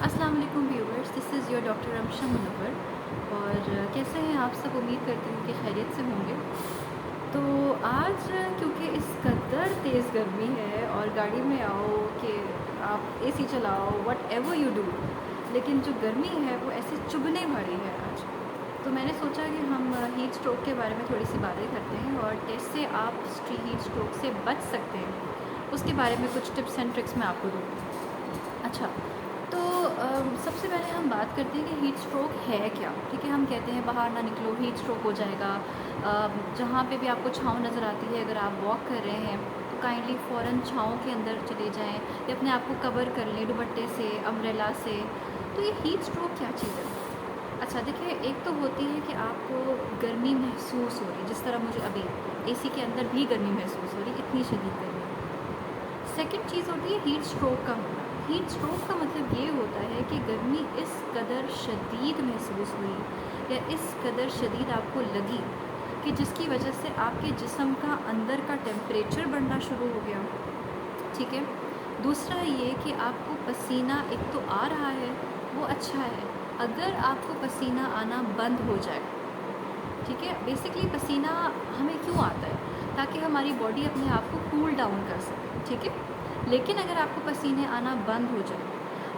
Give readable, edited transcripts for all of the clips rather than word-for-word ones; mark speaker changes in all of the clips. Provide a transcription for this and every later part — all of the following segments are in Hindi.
Speaker 1: अस्सलाम वालेकुम viewers, this is your doctor Amsha Munawwar. और कैसे हैं आप सब? उम्मीद करती हूँ कि खैरियत से होंगे। तो आज क्योंकि इस कदर तेज़ गर्मी है और गाड़ी में आओ कि आप एसी चलाओ, वट एवर यू डू, लेकिन जो गर्मी है वो ऐसे चुभने भरी है आज। तो मैंने सोचा कि हम हीट स्ट्रोक के बारे में थोड़ी सी बातें करते हैं और कैसे आप हीट स्ट्रोक से बच सकते हैं, उसके बारे में कुछ टिप्स एंड ट्रिक्स मैं आपको दूँगी। अच्छा, तो सबसे पहले हम बात करते हैं कि हीट स्ट्रोक है क्या। ठीक है, हम कहते हैं बाहर ना निकलो, हीट स्ट्रोक हो जाएगा। जहाँ पे भी आपको छाँव नज़र आती है, अगर आप वॉक कर रहे हैं तो काइंडली फ़ौरन छाँव के अंदर चले जाएं या अपने आप को कवर कर लें दुपट्टे से, अम्ब्रेला से। तो ये हीट स्ट्रोक क्या चीज़ है? अच्छा देखिए, एक तो होती है कि आपको गर्मी महसूस हो रही है, जिस तरह मुझे अभी एसी के अंदर भी गर्मी महसूस हो रही है, इतनी शदीद गर्मी है। सेकंड चीज़ होती है हीट स्ट्रोक का होना। हीट स्ट्रोक का मतलब ये होता है कि गर्मी इस कदर शदीद महसूस हुई या इस कदर शदीद आपको लगी कि जिसकी वजह से आपके जिस्म का अंदर का टेम्परेचर बढ़ना शुरू हो गया। ठीक है, दूसरा ये कि आपको पसीना एक तो आ रहा है, वो अच्छा है। अगर आपको पसीना आना बंद हो जाए, ठीक है, बेसिकली पसीना हमें क्यों आता है? ताकि हमारी बॉडी अपने आप को कूल डाउन कर सके। ठीक है, लेकिन अगर आपको पसीने आना बंद हो जाए,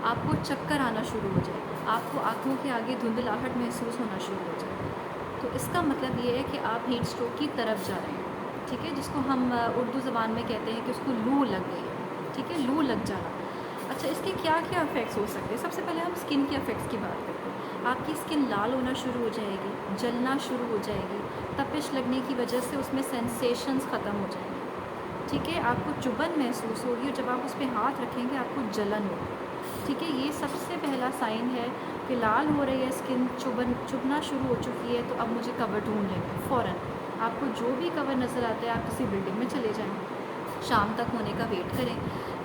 Speaker 1: आपको चक्कर आना शुरू हो जाए, आपको आँखों के आगे धुंधलाहट महसूस होना शुरू हो जाए, तो इसका मतलब ये है कि आप हीट स्ट्रोक की तरफ जा रहे हैं। ठीक है, जिसको हम उर्दू ज़बान में कहते हैं कि उसको लू लग गई है। ठीक है, लू लग जाना। अच्छा, इसके क्या क्या इफ़ेक्ट्स हो सकते हैं? सबसे पहले हम स्किन के इफ़ेक्ट्स की बात करते हैं। आपकी स्किन लाल होना शुरू हो जाएगी, जलना शुरू हो जाएगी, तपिश लगने की वजह से उसमें सेंसेशंस ख़त्म हो जाएंगे। ठीक है, आपको चुभन महसूस होगी और जब आप उस पर हाथ रखेंगे आपको जलन होगी। ठीक है, ये सबसे पहला साइन है कि लाल हो रही है स्किन, चुभना शुरू हो चुकी है, तो अब मुझे कवर ढूंढ लेंगे फ़ौरन। आपको जो भी कवर नज़र आता है आप किसी बिल्डिंग में चले जाएं, शाम तक होने का वेट करें,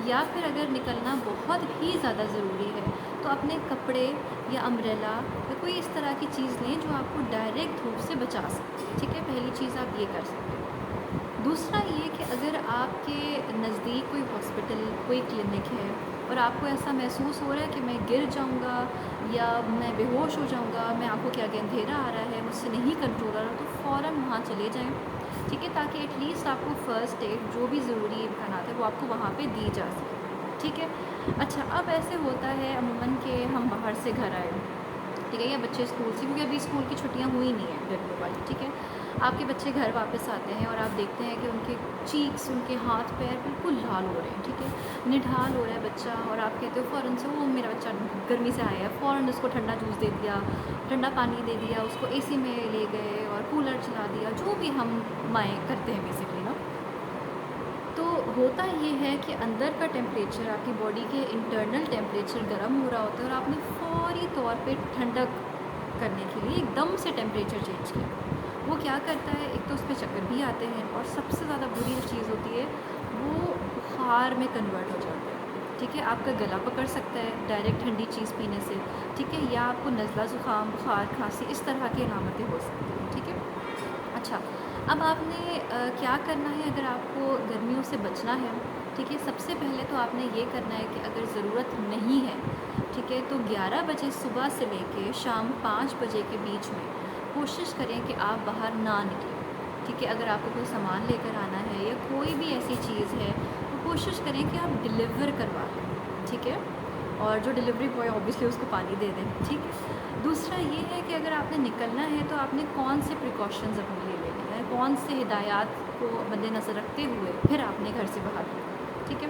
Speaker 1: या फिर अगर निकलना बहुत ही ज़्यादा ज़रूरी है तो अपने कपड़े या अम्ब्रेला या कोई इस तरह की चीज़ लें जो आपको डायरेक्ट धूप से बचा सके। ठीक है, पहली चीज़ आप ये कर सकते हैं। दूसरा ये कि अगर आपके नज़दीक कोई हॉस्पिटल, कोई क्लिनिक है और आपको ऐसा महसूस हो रहा है कि मैं गिर जाऊंगा या मैं बेहोश हो जाऊंगा, मैं आंखों के आगे अंधेरा आ रहा है, मुझसे नहीं कंट्रोल आ रहा, तो फ़ौरन वहाँ चले जाएं। ठीक है, ताकि एटलीस्ट आपको फ़र्स्ट एड जो भी ज़रूरी इम्कान है वो आपको वहाँ पे दी जा सके। ठीक है, अच्छा, अब ऐसे होता है अमूमन कि हम बाहर से घर आए, ठीक है, या बच्चे स्कूल से, क्योंकि अभी स्कूल की छुट्टियां हुई नहीं है गर्मियों वाली। ठीक है, आपके बच्चे घर वापस आते हैं और आप देखते हैं कि उनके चीक्स, उनके हाथ पैर बिल्कुल लाल हो रहे हैं। ठीक है, निढाल हो रहा है बच्चा, और आप कहते हो फ़ौरन से वो मेरा बच्चा गर्मी से आया है, फ़ौरन उसको ठंडा जूस दे दिया, ठंडा पानी दे दिया, उसको एसी में ले गए और कूलर चला दिया, जो भी हम माएँ करते हैं बेसिकली ना। तो होता ये है कि अंदर का टेम्परेचर, आपकी बॉडी के इंटरनल टेम्परेचर गर्म हो रहा होता है और आपने फौरी तौर पे ठंडक करने के लिए एकदम से टेम्परेचर चेंज किया। वो क्या करता है, एक तो उस पर चक्कर भी आते हैं और सबसे ज़्यादा बुरी जो चीज़ होती है वो बुखार में कन्वर्ट हो जाता है। ठीक है, आपका गला पकड़ सकता है डायरेक्ट ठंडी चीज़ पीने से। ठीक है, या आपको नज़ला ज़ुकाम, बुखार, खांसी, इस तरह की अलामतें हो सकती हैं। ठीक है, अच्छा, अब आपने क्या करना है अगर आपको गर्मियों से बचना है। ठीक है, सबसे पहले तो आपने ये करना है कि अगर ज़रूरत नहीं है, ठीक है, तो 11 बजे सुबह से लेके शाम 5 बजे के बीच में कोशिश करें कि आप बाहर ना निकलें। ठीक है, अगर आपको कोई सामान लेकर आना है या कोई भी ऐसी चीज़ है तो कोशिश करें कि आप डिलीवर करवा लें। ठीक है, और जो डिलीवरी बॉय ऑब्वियसली उसको पानी दे दें। ठीक है, दूसरा ये है कि अगर आपने निकलना है तो आपने कौन से प्रिकॉशंस अपने लिए लेने हैं, कौन से हिदायत को मद्देनज़र रखते हुए फिर आपने घर से बाहर निकलना। ठीक है,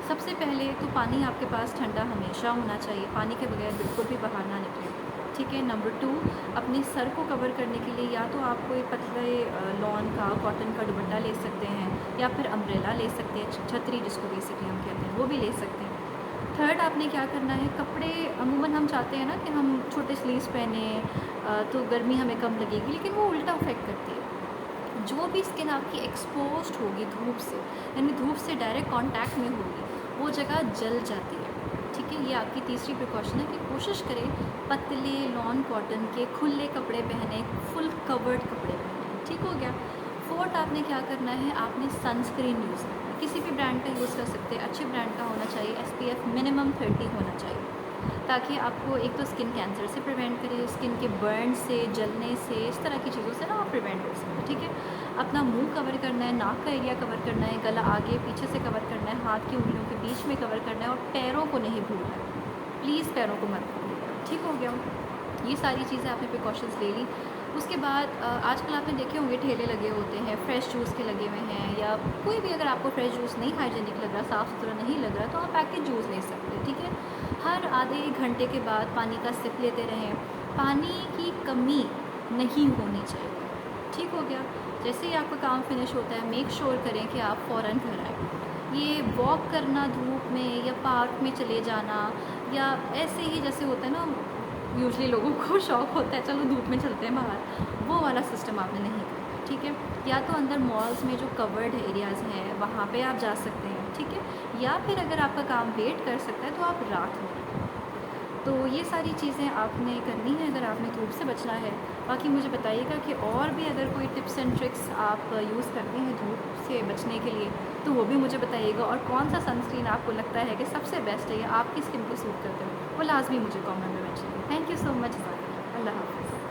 Speaker 1: सबसे पहले तो पानी आपके पास ठंडा हमेशा होना चाहिए, पानी के बगैर बिल्कुल भी बाहर ना निकलें। ठीक है, नंबर 2, अपने सर को कवर करने के लिए या तो आप कोई पतले लॉन का, कॉटन का दुपट्टा ले सकते हैं, या फिर अम्ब्रेला ले सकते हैं, छतरी जिसको बेसिकली हम कहते हैं, वो भी ले सकते हैं। थर्ड, आपने क्या करना है, कपड़े अमूमन हम चाहते हैं ना कि हम छोटे स्लीव्स पहने तो गर्मी हमें कम लगेगी, लेकिन वो उल्टा इफेक्ट करती है। जो भी स्किन आपकी एक्सपोज्ड होगी धूप से, यानी धूप से डायरेक्ट कांटेक्ट में होगी, वो जगह जल जाती है। ठीक है, ये आपकी तीसरी प्रिकॉशन है कि कोशिश करें पतले लॉन कॉटन के खुले कपड़े पहने, फुल कवर्ड कपड़े पहने। ठीक हो गया। फोर्थ, आपने क्या करना है, आपने सनस्क्रीन यूज़ करना है, किसी भी ब्रांड का यूज़ कर सकते हैं, अच्छे ब्रांड का होना चाहिए, SPF मिनिमम 30 होना चाहिए। ताकि आपको एक तो स्किन कैंसर से प्रिवेंट करे, स्किन के बर्न से, जलने से, इस तरह की चीज़ों से ना आप प्रिवेंट कर सकते हैं। ठीक है, अपना मुंह कवर करना है, नाक का एरिया कवर करना है, गला आगे पीछे से कवर करना है, हाथ की उंगलियों के बीच में कवर करना है, और पैरों को नहीं भूलना है। प्लीज़ पैरों को मत भूलिएगा। ठीक हो गया, ये सारी चीज़ें आपने प्रिकॉशंस ले ली। उसके बाद आजकल आपने देखे होंगे ठेले लगे होते हैं, फ्रेश जूस के लगे हुए हैं, या कोई भी अगर आपको फ्रेश जूस नहीं हाइजीनिक लग रहा, साफ़ सुथरा नहीं लग रहा, तो आप पैकेट जूस ले सकते हैं। ठीक है, हर आधे घंटे के बाद पानी का सिप लेते रहें। पानी की कमी नहीं होनी चाहिए। ठीक हो गया, जैसे ही आपका काम फिनिश होता है मेक श्योर करें कि आप फ़ौरन घर आएँ। ये वॉक करना धूप में या पार्क में चले जाना, या ऐसे ही जैसे होता है ना, यूजुअली लोगों को शौक़ होता है चलो धूप में चलते हैं बाहर, वो वाला सिस्टम आपने नहीं करना है। ठीक है, या तो अंदर मॉल्स में जो कवर्ड एरियाज़ हैं वहाँ पे आप जा सकते हैं। ठीक है, या फिर अगर आपका काम वेट कर सकता है तो आप रात में। तो ये सारी चीज़ें आपने करनी है अगर आपने धूप से बचना है। बाकी मुझे बताइएगा कि और भी अगर कोई टिप्स एंड ट्रिक्स आप यूज़ करते हैं धूप से बचने के लिए, तो वो भी मुझे बताइएगा, और कौन सा सनस्क्रीन आपको लगता है कि सबसे बेस्ट है या आपकी स्किन को सूट करते हो, वो लाजमी मुझे कमेंट में मेंशन करें। थैंक यू सो मच, अल्लाह हाफ़िज़।